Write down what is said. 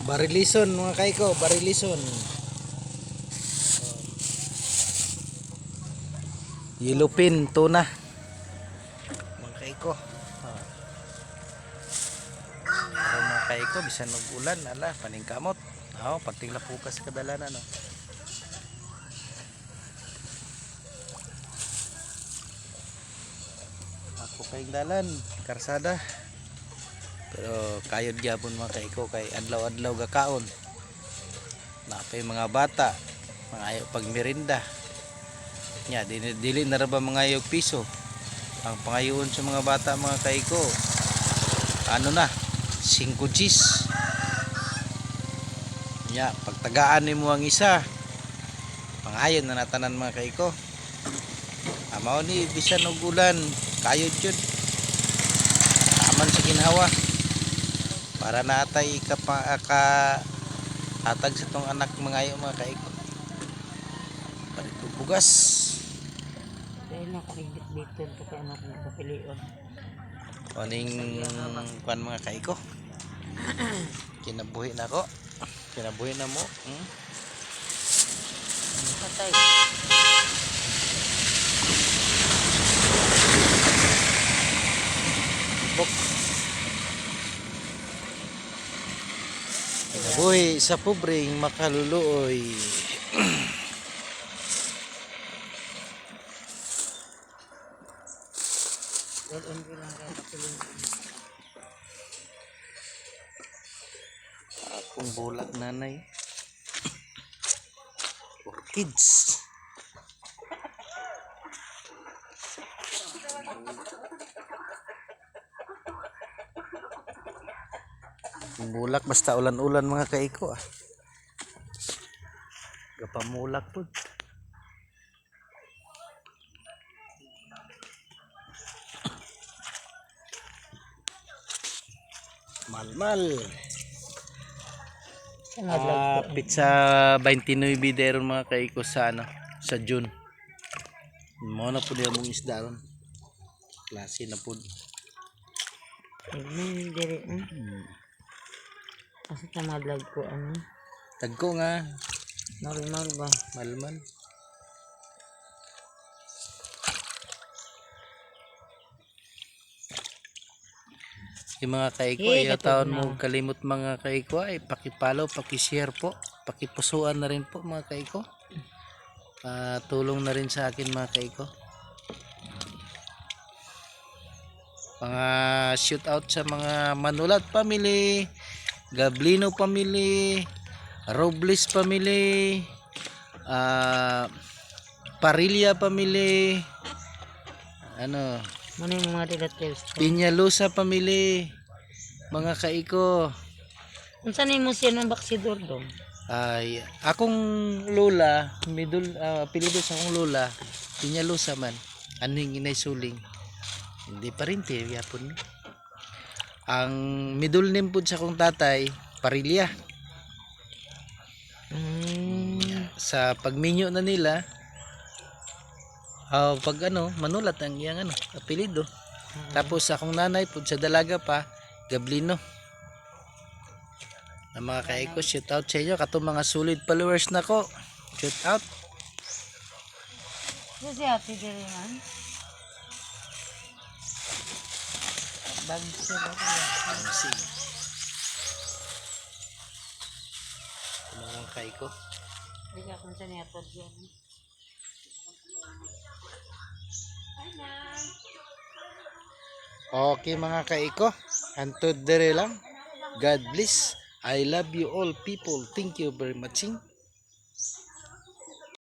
Barilison mga kaiko, barilison. Yellowfin tuna. Mga kaiko. Pero mga kaiko bisan og ulan ala paningkamot. Pating lapukas kadalanan no. Ako kayong dalan, karsada. Pero kayod gyapon mga kaiko kay adlaw-adlaw gakaon. Napay mga bata, mga ayo pagmerinda. Nya dili na ra ba mga ayog piso. Ang pangayoon sa mga bata mga kaiko. Ano na? 5 Gs. Nya pagtagaan nimo ang isa. Pangayon na natanan mga kaiko. Amaw ni bisan og ulan, kayod jud. Aman sa ginhawa. Para natay hatag sa tong anak mga ayo mga kaiko. Palit bugas. Dahil nakaigit dito ito kaya natin kapilion. Kuning kuan mga kaiko. Kinabuhi na ko. Kinabuhi na mo. Patay. Bok. Kinabuhi sa pobreng makaluluoy. Doon ko lang kaya kapilion. Akong bulak nanay. Kids. Bulak basta ulan-ulan mga kaiko. Gapamulak po. Malmal. Pizza 29 deron mga kaiko sa sa June. Mo na pud among isda ron. Klase na pud. Diri. Kasi tamadlag ko Tagko nga normal ba? malmal. Yung mga kaiko ay taon mo kalimot mga kaiko ay pakipalo, pakishare po, pakipusuan na rin po mga kaiko. Tulong na rin sa akin mga kaiko. Mga shoot out sa mga Manulat family, Gablino family, Robles family, Parilla family, Muna yung mga relatives ko. Piñalosa family, mga kaiko. Unsa ni mo siya ng baksidor dong? Ay, akong lola, apelyido sa akong lola, Piñalosa man. Aning inay suling. Hindi pa rin yapon ni. Ang middle name pud sa akong tatay, Parilla. Sa pagminyo na nila, pag Manulat ang iyang apelyido. Tapos sa akong nanay pud sa dalaga pa, Gablino. Na mga kaiko, shout out sa inyo katong mga solid followers nako. Shout out. Si ate diri man. Bagsi ba Si. Mga kaiko. Di ka kung saan niya yan. Okay mga kaiko, hantod dire lang. God bless. I love you all people. Thank you very much.